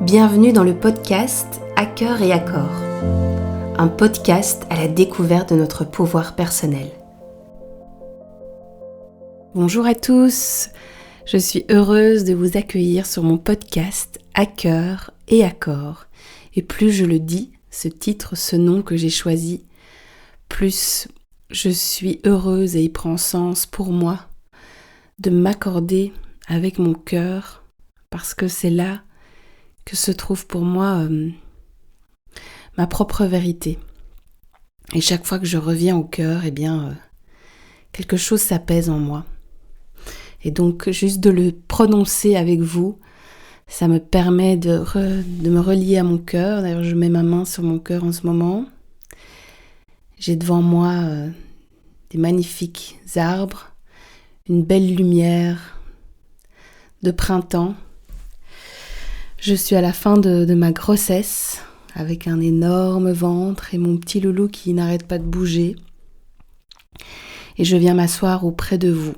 Bienvenue dans le podcast À cœur et à corps, un podcast à la découverte de notre pouvoir personnel. Bonjour à tous, je suis heureuse de vous accueillir sur mon podcast À cœur et à corps. Et plus je le dis, ce titre, ce nom que j'ai choisi, plus je suis heureuse et il prend sens pour moi de m'accorder avec mon cœur, parce que c'est là que se trouve pour moi ma propre vérité. Et chaque fois que je reviens au cœur, quelque chose s'apaise en moi. Et donc juste de le prononcer avec vous, ça me permet de me relier à mon cœur. D'ailleurs, je mets ma main sur mon cœur en ce moment. J'ai devant moi des magnifiques arbres, une belle lumière de printemps. Je suis à la fin de ma grossesse, avec un énorme ventre et mon petit loulou qui n'arrête pas de bouger. Et je viens m'asseoir auprès de vous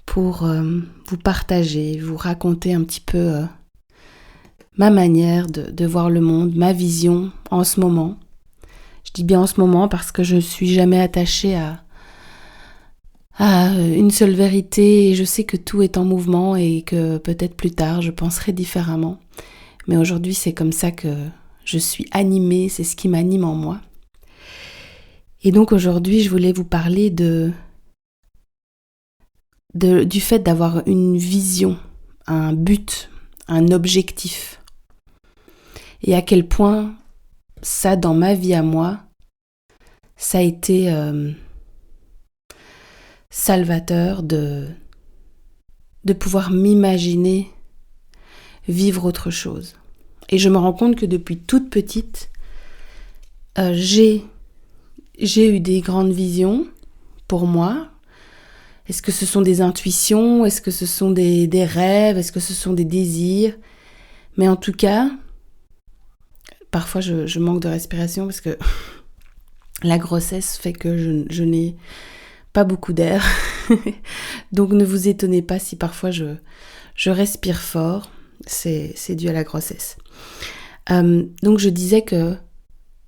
pour vous partager, vous raconter un petit peu ma manière de voir le monde, ma vision en ce moment. Je dis bien en ce moment parce que je ne suis jamais attachée à une seule vérité et je sais que tout est en mouvement et que peut-être plus tard je penserai différemment. Mais aujourd'hui c'est comme ça que je suis animée, c'est ce qui m'anime en moi. Et donc aujourd'hui je voulais vous parler du fait d'avoir une vision, un but, un objectif. Et à quel point ça dans ma vie à moi, ça a été salvateur de pouvoir m'imaginer vivre autre chose. Et je me rends compte que depuis toute petite, j'ai eu des grandes visions pour moi. Est-ce que ce sont des intuitions? Est-ce que ce sont des rêves? Est-ce que ce sont des désirs? Mais en tout cas, parfois je manque de respiration parce que la grossesse fait que je n'ai pas beaucoup d'air. Donc ne vous étonnez pas si parfois je respire fort. C'est dû à la grossesse. Donc je disais que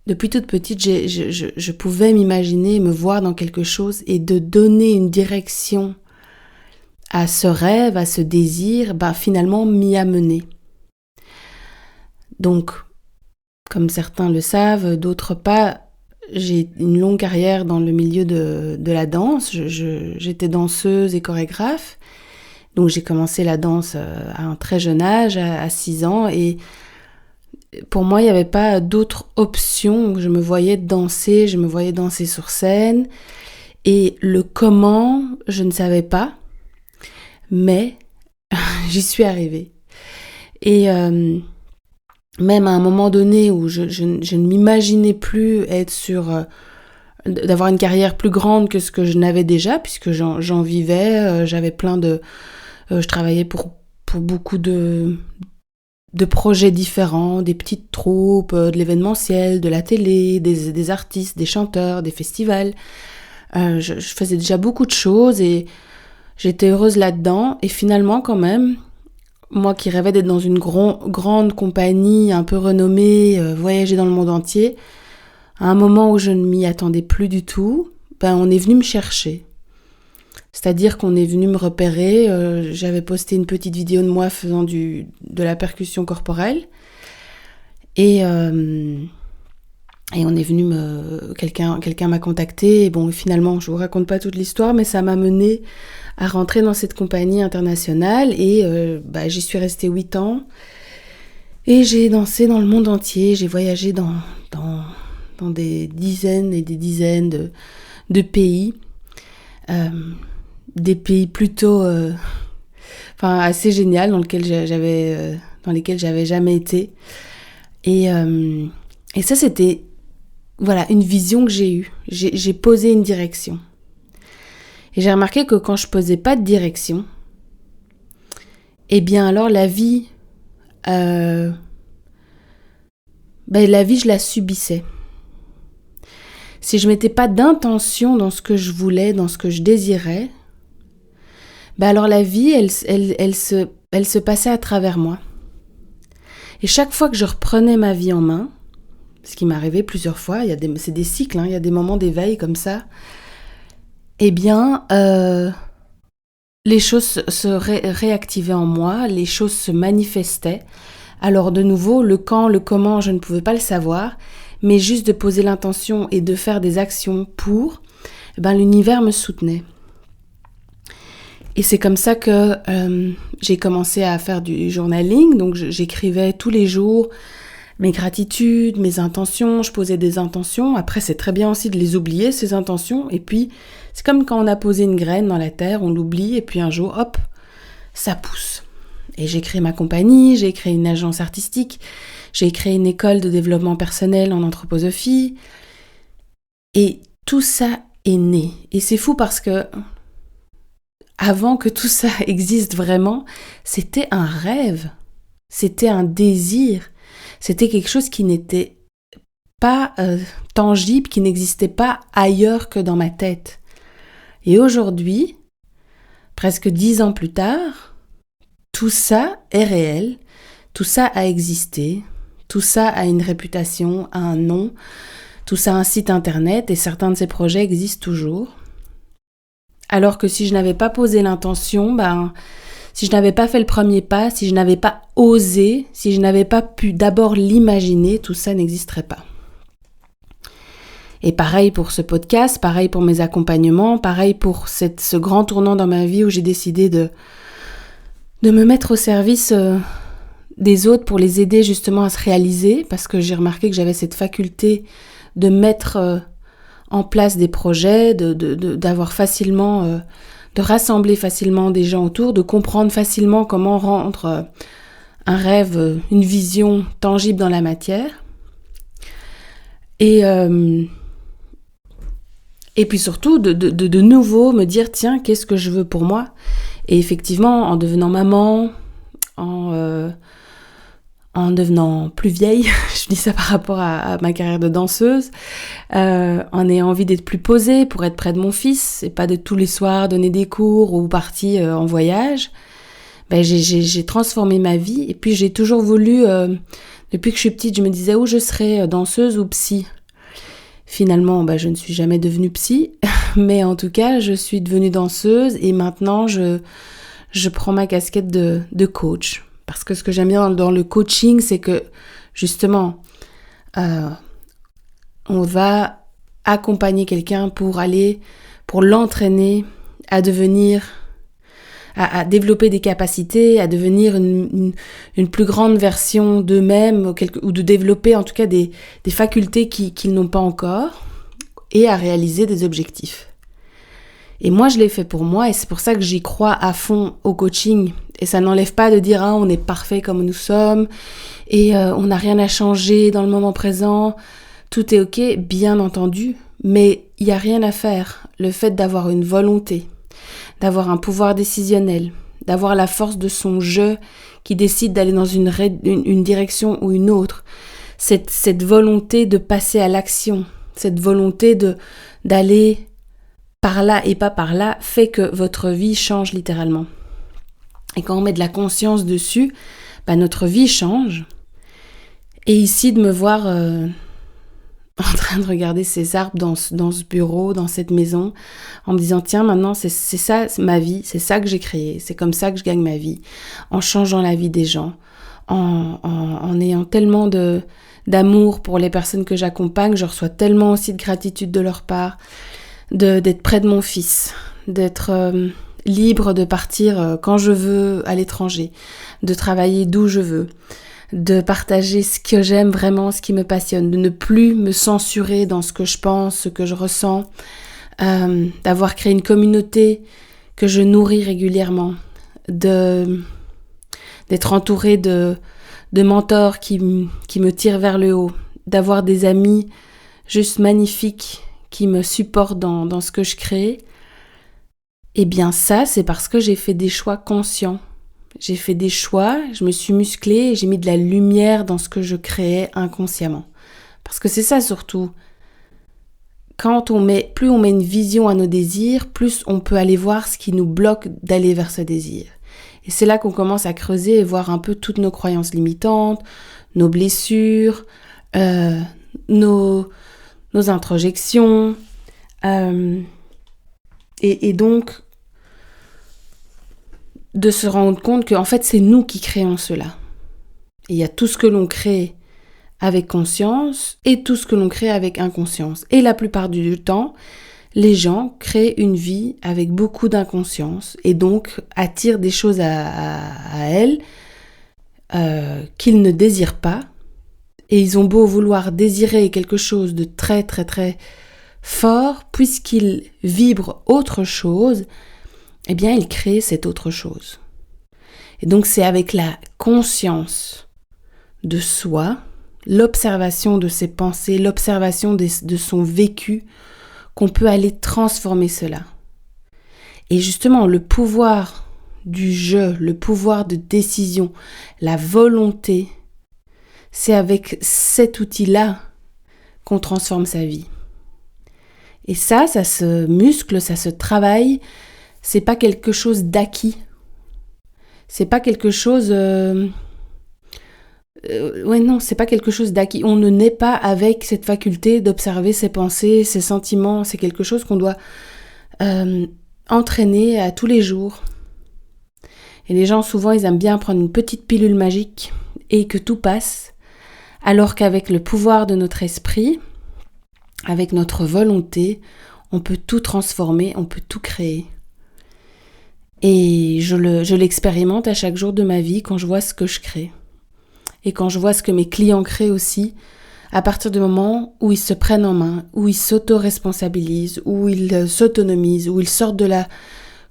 depuis toute petite, je pouvais m'imaginer, me voir dans quelque chose et de donner une direction à ce rêve, à ce désir, finalement m'y amener. Donc, comme certains le savent, d'autres pas, j'ai une longue carrière dans le milieu de la danse. J'étais danseuse et chorégraphe. Donc j'ai commencé la danse à un très jeune âge, à 6 ans. Et pour moi, il n'y avait pas d'autre option. Je me voyais danser sur scène. Et le comment, je ne savais pas. Mais j'y suis arrivée. Et même à un moment donné où je ne m'imaginais plus être d'avoir une carrière plus grande que ce que je n'avais déjà, puisque j'en vivais, j'avais plein je travaillais pour beaucoup de projets différents, des petites troupes, de l'événementiel, de la télé, des artistes, des chanteurs, des festivals. Je faisais déjà beaucoup de choses et j'étais heureuse là-dedans. Et finalement, quand même, moi qui rêvais d'être dans une grande compagnie un peu renommée, voyager dans le monde entier, à un moment où je ne m'y attendais plus du tout, on est venu me chercher. C'est-à-dire qu'on est venu me repérer, j'avais posté une petite vidéo de moi faisant de la percussion corporelle et on est venu quelqu'un m'a contacté et bon finalement je vous raconte pas toute l'histoire mais ça m'a mené à rentrer dans cette compagnie internationale et j'y suis restée 8 ans et j'ai dansé dans le monde entier, j'ai voyagé dans des dizaines et des dizaines de pays. Des pays plutôt assez génial dans lesquels j'avais jamais été et ça c'était une vision que j'ai eue. J'ai posé une direction et j'ai remarqué que quand je posais pas de direction alors la vie je la subissais. Si je mettais pas d'intention dans ce que je voulais, dans ce que je désirais, alors la vie, elle se passait à travers moi. Et chaque fois que je reprenais ma vie en main, ce qui m'est arrivé plusieurs fois, c'est des cycles, il y a des moments d'éveil comme ça, eh bien, les choses se réactivaient en moi, les choses se manifestaient. Alors de nouveau, le quand, le comment, je ne pouvais pas le savoir, mais juste de poser l'intention et de faire des actions pour, l'univers me soutenait. Et c'est comme ça que j'ai commencé à faire du journaling, donc j'écrivais tous les jours mes gratitudes, mes intentions, je posais des intentions. Après, c'est très bien aussi de les oublier, ces intentions. Et puis, c'est comme quand on a posé une graine dans la terre, on l'oublie, et puis un jour, hop, ça pousse. Et j'ai créé ma compagnie, j'ai créé une agence artistique, j'ai créé une école de développement personnel en anthroposophie. Et tout ça est né. Et c'est fou parce que, avant que tout ça existe vraiment, c'était un rêve, c'était un désir. C'était quelque chose qui n'était pas tangible, qui n'existait pas ailleurs que dans ma tête. Et aujourd'hui, presque 10 ans plus tard, tout ça est réel, tout ça a existé, tout ça a une réputation, a un nom, tout ça a un site internet et certains de ces projets existent toujours. Alors que si je n'avais pas posé l'intention, si je n'avais pas fait le premier pas, si je n'avais pas osé, si je n'avais pas pu d'abord l'imaginer, tout ça n'existerait pas. Et pareil pour ce podcast, pareil pour mes accompagnements, pareil pour ce grand tournant dans ma vie où j'ai décidé de me mettre au service des autres pour les aider justement à se réaliser, parce que j'ai remarqué que j'avais cette faculté de mettre en place des projets, d'avoir facilement... de rassembler facilement des gens autour, de comprendre facilement comment rendre un rêve, une vision tangible dans la matière. Et puis surtout, de nouveau me dire, tiens, qu'est-ce que je veux pour moi ? Et effectivement, en devenant maman, en devenant plus vieille, je dis ça par rapport à ma carrière de danseuse, en ayant envie d'être plus posée pour être près de mon fils et pas de tous les soirs donner des cours ou partir en voyage, j'ai transformé ma vie. Et puis j'ai toujours voulu, depuis que je suis petite, je me disais où je serais, danseuse ou psy. Finalement, je ne suis jamais devenue psy, mais en tout cas, je suis devenue danseuse et maintenant je prends ma casquette de coach. Parce que ce que j'aime bien dans le coaching, c'est que justement, on va accompagner quelqu'un pour l'entraîner à devenir, à développer des capacités, à devenir une plus grande version d'eux-mêmes, ou de développer en tout cas des facultés qu'ils n'ont pas encore, et à réaliser des objectifs. Et moi, je l'ai fait pour moi, et c'est pour ça que j'y crois à fond au coaching. Et ça n'enlève pas de dire, on est parfait comme nous sommes, et on n'a rien à changer dans le moment présent, tout est ok, bien entendu, mais il n'y a rien à faire. Le fait d'avoir une volonté, d'avoir un pouvoir décisionnel, d'avoir la force de son je qui décide d'aller dans une direction ou une autre, cette volonté de passer à l'action, cette volonté d'aller par là et pas par là, fait que votre vie change littéralement. Et quand on met de la conscience dessus, notre vie change. Et ici, de me voir en train de regarder ces arbres dans ce bureau, dans cette maison, en me disant, tiens, maintenant, c'est ça, c'est ma vie, c'est ça que j'ai créé, c'est comme ça que je gagne ma vie, en changeant la vie des gens, en ayant tellement d'amour pour les personnes que j'accompagne, je reçois tellement aussi de gratitude de leur part, d'être près de mon fils, d'être libre de partir quand je veux à l'étranger, de travailler d'où je veux, de partager ce que j'aime vraiment, ce qui me passionne, de ne plus me censurer dans ce que je pense, ce que je ressens, d'avoir créé une communauté que je nourris régulièrement, d'être entourée de mentors qui me tirent vers le haut, d'avoir des amis juste magnifiques qui me supportent dans ce que je crée. Eh bien ça, c'est parce que j'ai fait des choix conscients. J'ai fait des choix, je me suis musclée et j'ai mis de la lumière dans ce que je créais inconsciemment. Parce que c'est ça surtout. Plus on met une vision à nos désirs, plus on peut aller voir ce qui nous bloque d'aller vers ce désir. Et c'est là qu'on commence à creuser et voir un peu toutes nos croyances limitantes, nos blessures, nos introjections. Et donc, de se rendre compte qu'en fait, c'est nous qui créons cela. Et il y a tout ce que l'on crée avec conscience et tout ce que l'on crée avec inconscience. Et la plupart du temps, les gens créent une vie avec beaucoup d'inconscience et donc attirent des choses à elles qu'ils ne désirent pas. Et ils ont beau vouloir désirer quelque chose de très très très fort, puisqu'ils vibrent autre chose, eh bien ils créent cette autre chose. Et donc c'est avec la conscience de soi, l'observation de ses pensées, l'observation de son vécu, qu'on peut aller transformer cela. Et justement, le pouvoir du je, le pouvoir de décision, la volonté, c'est avec cet outil-là qu'on transforme sa vie. Et ça se muscle, ça se travaille, c'est pas quelque chose d'acquis. C'est pas quelque chose... c'est pas quelque chose d'acquis. On ne naît pas avec cette faculté d'observer ses pensées, ses sentiments. C'est quelque chose qu'on doit entraîner à tous les jours. Et les gens, souvent, ils aiment bien prendre une petite pilule magique et que tout passe. Alors qu'avec le pouvoir de notre esprit, avec notre volonté, on peut tout transformer, on peut tout créer. Et je l'expérimente à chaque jour de ma vie quand je vois ce que je crée. Et quand je vois ce que mes clients créent aussi, à partir du moment où ils se prennent en main, où ils s'auto-responsabilisent, où ils s'autonomisent, où ils sortent de la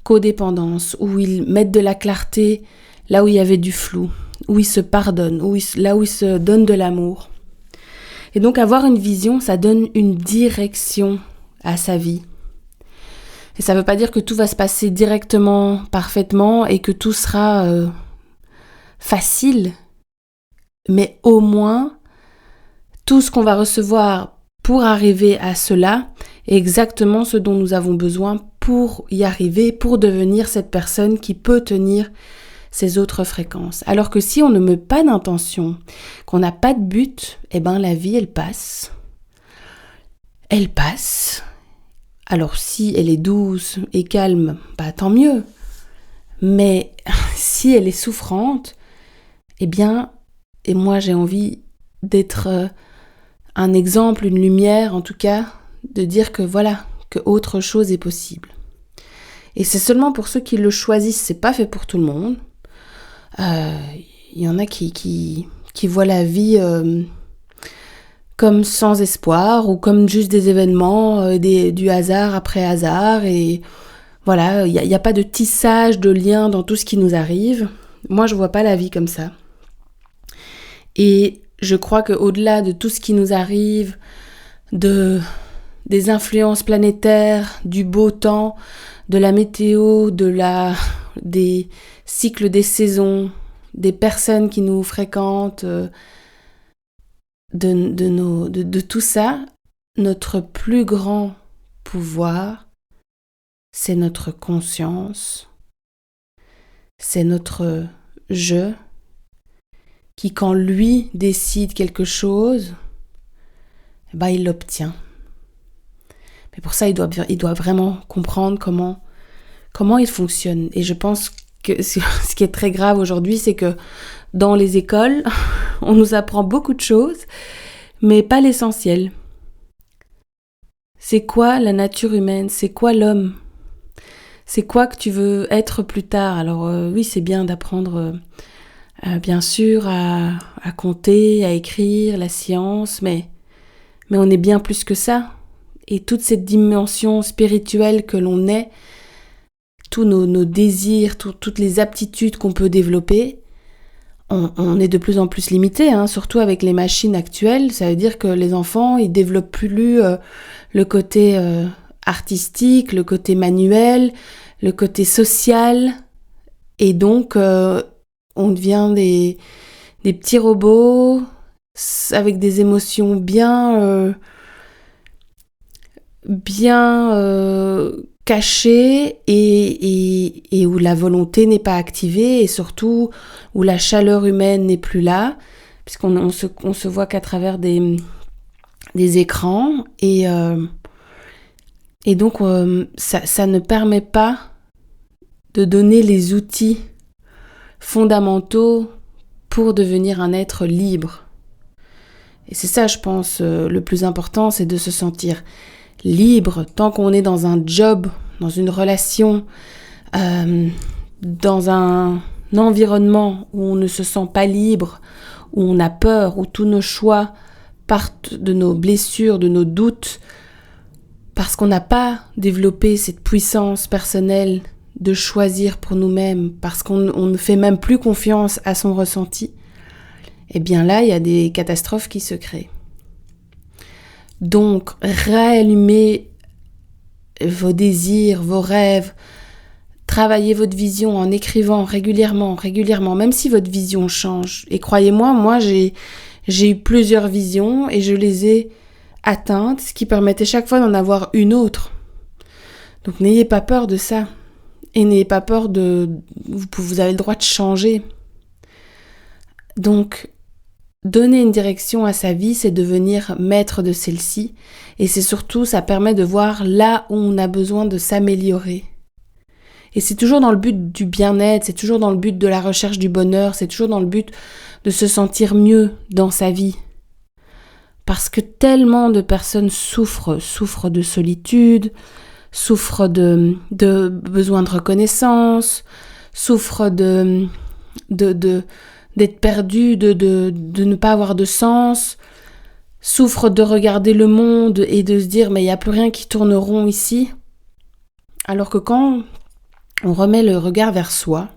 codépendance, où ils mettent de la clarté là où il y avait du flou, où ils se pardonnent, là où ils se donnent de l'amour. Et donc avoir une vision, ça donne une direction à sa vie. Et ça ne veut pas dire que tout va se passer directement, parfaitement, et que tout sera facile. Mais au moins, tout ce qu'on va recevoir pour arriver à cela est exactement ce dont nous avons besoin pour y arriver, pour devenir cette personne qui peut tenir ces autres fréquences. Alors que si on ne met pas d'intention, qu'on n'a pas de but, eh ben la vie, elle passe. Elle passe. Alors si elle est douce et calme, bah tant mieux. Mais si elle est souffrante, eh bien, et moi j'ai envie d'être un exemple, une lumière en tout cas, de dire que voilà, que autre chose est possible. Et c'est seulement pour ceux qui le choisissent, c'est pas fait pour tout le monde. Il y en a qui voient la vie comme sans espoir ou comme juste des événements, du hasard après hasard. Et voilà, il n'y a pas de tissage, de lien dans tout ce qui nous arrive. Moi, je vois pas la vie comme ça. Et je crois qu'au-delà de tout ce qui nous arrive, des influences planétaires, du beau temps, de la météo, des cycles des saisons, des personnes qui nous fréquentent, de tout ça, notre plus grand pouvoir, c'est notre conscience, c'est notre je, qui quand lui décide quelque chose, il l'obtient. Mais pour ça, il doit vraiment comprendre comment il fonctionne. Et je pense que ce qui est très grave aujourd'hui, c'est que dans les écoles, on nous apprend beaucoup de choses, mais pas l'essentiel. C'est quoi la nature humaine ? C'est quoi l'homme ? C'est quoi que tu veux être plus tard ? Alors oui, c'est bien d'apprendre, bien sûr, à compter, à écrire, la science, mais on est bien plus que ça. Et toute cette dimension spirituelle que l'on est, tous nos désirs, toutes les aptitudes qu'on peut développer, on est de plus en plus limité, surtout avec les machines actuelles. Ça veut dire que les enfants, ils développent plus le côté artistique, le côté manuel, le côté social. Et donc, on devient des petits robots avec des émotions bien bien caché et où la volonté n'est pas activée et surtout où la chaleur humaine n'est plus là, puisqu'on se voit qu'à travers des écrans et donc ça ne permet pas de donner les outils fondamentaux pour devenir un être libre. Et c'est ça, je pense, le plus important, c'est de se sentir libre tant qu'on est dans un job, dans une relation, dans un environnement où on ne se sent pas libre, où on a peur, où tous nos choix partent de nos blessures, de nos doutes, parce qu'on n'a pas développé cette puissance personnelle de choisir pour nous-mêmes, parce qu'on ne fait même plus confiance à son ressenti, eh bien là, il y a des catastrophes qui se créent. Donc, réallumez vos désirs, vos rêves, travaillez votre vision en écrivant régulièrement, même si votre vision change. Et croyez-moi, moi, j'ai eu plusieurs visions et je les ai atteintes, ce qui permettait chaque fois d'en avoir une autre. Donc, n'ayez pas peur de ça. Et n'ayez pas peur vous avez le droit de changer. Donc, donner une direction à sa vie, c'est devenir maître de celle-ci. Et c'est surtout, ça permet de voir là où on a besoin de s'améliorer. Et c'est toujours dans le but du bien-être, c'est toujours dans le but de la recherche du bonheur, c'est toujours dans le but de se sentir mieux dans sa vie. Parce que tellement de personnes souffrent de solitude, souffrent de besoin de reconnaissance, souffrent d'être perdu, de ne pas avoir de sens, souffrent de regarder le monde et de se dire mais il n'y a plus rien qui tourne rond ici. Alors que quand on remet le regard vers soi,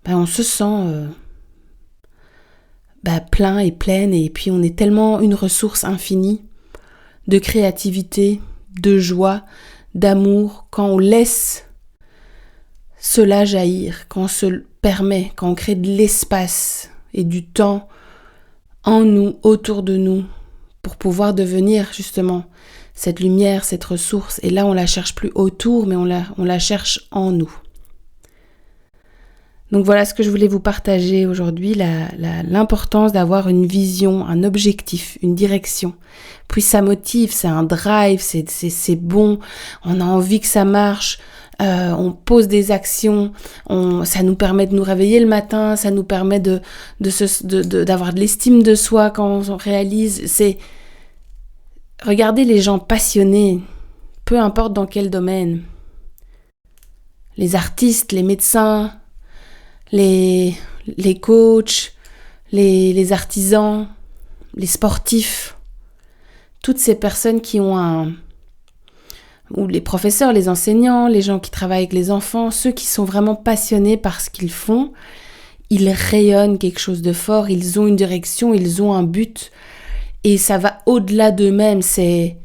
on se sent plein et pleine et puis on est tellement une ressource infinie de créativité, de joie, d'amour, quand on laisse cela jaillir, quand on se permet, quand on crée de l'espace et du temps en nous, autour de nous, pour pouvoir devenir justement cette lumière, cette ressource. Et là, on la cherche plus autour, mais on la cherche en nous. Donc voilà ce que je voulais vous partager aujourd'hui, l'importance d'avoir une vision, un objectif, une direction. Puis ça motive, c'est un drive, c'est bon, on a envie que ça marche, on pose des actions, ça nous permet de nous réveiller le matin, ça nous permet d'avoir de l'estime de soi quand on réalise. Regardez les gens passionnés, peu importe dans quel domaine. Les artistes, les médecins, les coachs, les artisans, les sportifs, toutes ces personnes qui ont ou les professeurs, les enseignants, les gens qui travaillent avec les enfants, ceux qui sont vraiment passionnés par ce qu'ils font, ils rayonnent quelque chose de fort, ils ont une direction, ils ont un but et ça va au-delà d'eux-mêmes, c'est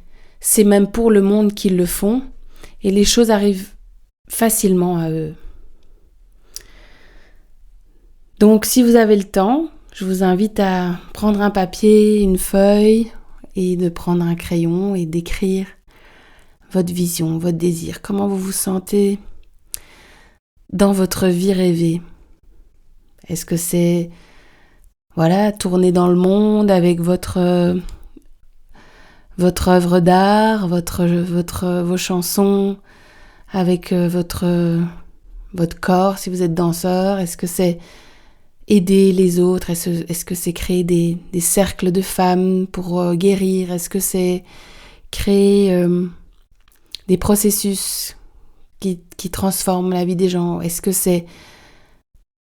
même pour le monde qu'ils le font et les choses arrivent facilement à eux. Donc, si vous avez le temps, je vous invite à prendre un papier, une feuille et de prendre un crayon et d'écrire votre vision, votre désir, comment vous vous sentez dans votre vie rêvée. Est-ce que c'est, tourner dans le monde avec votre œuvre d'art, vos chansons, avec votre corps si vous êtes danseur? Est-ce que c'est aider les autres? Est-ce que c'est créer des cercles de femmes pour guérir? Est-ce que c'est créer des processus qui transforment la vie des gens? Est-ce que c'est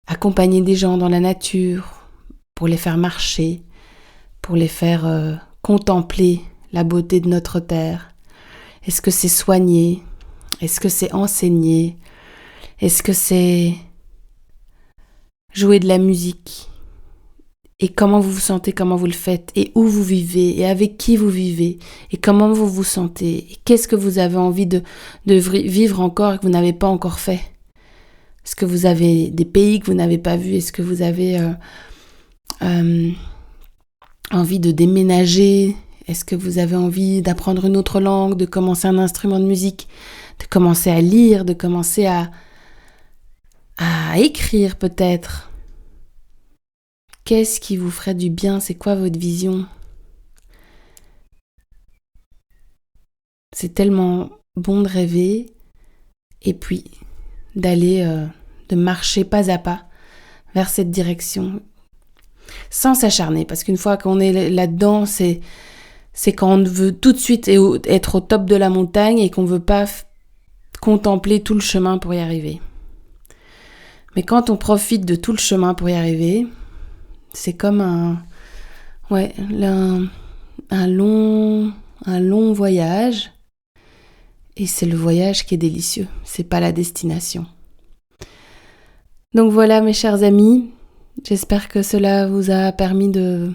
accompagner des gens dans la nature pour les faire marcher, pour les faire contempler la beauté de notre terre? Est-ce que c'est soigner? Est-ce que c'est enseigner? Est-ce que c'est jouer de la musique? Et comment vous vous sentez, comment vous le faites, et où vous vivez, et avec qui vous vivez, et comment vous vous sentez, et qu'est-ce que vous avez envie de vivre encore et que vous n'avez pas encore fait? Est-ce que vous avez des pays que vous n'avez pas vus? Est-ce que vous avez envie de déménager Est-ce que vous avez envie d'apprendre une autre langue, de commencer un instrument de musique, de commencer à lire, de commencer à écrire peut-être? Qu'est-ce qui vous ferait du bien? C'est quoi votre vision? C'est tellement bon de rêver et puis de marcher pas à pas vers cette direction sans s'acharner. Parce qu'une fois qu'on est là-dedans, c'est quand on veut tout de suite être au top de la montagne et qu'on ne veut pas contempler tout le chemin pour y arriver. Mais quand on profite de tout le chemin pour y arriver, c'est comme un long voyage. Et c'est le voyage qui est délicieux, c'est pas la destination. Donc voilà mes chers amis, j'espère que cela vous a permis de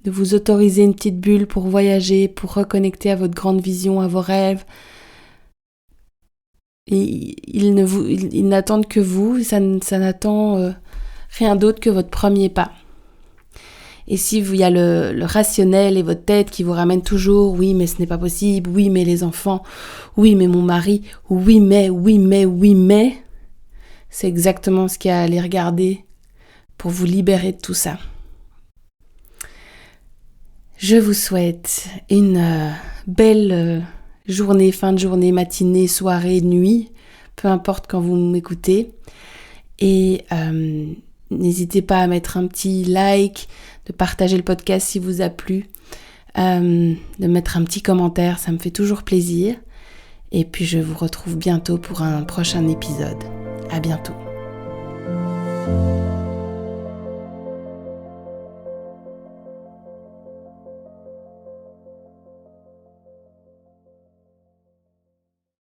vous autoriser une petite bulle pour voyager, pour reconnecter à votre grande vision, à vos rêves. Et ils n'attendent que vous, ça n'attend rien d'autre que votre premier pas. Et si il y a le rationnel et votre tête qui vous ramène toujours, oui mais ce n'est pas possible, oui mais les enfants, oui mais mon mari, oui mais, c'est exactement ce qu'il y a à aller regarder pour vous libérer de tout ça. Je vous souhaite une belle journée, fin de journée, matinée, soirée, nuit, peu importe quand vous m'écoutez. Et n'hésitez pas à mettre un petit like, de partager le podcast si vous a plu, de mettre un petit commentaire, ça me fait toujours plaisir. Et puis je vous retrouve bientôt pour un prochain épisode. À bientôt.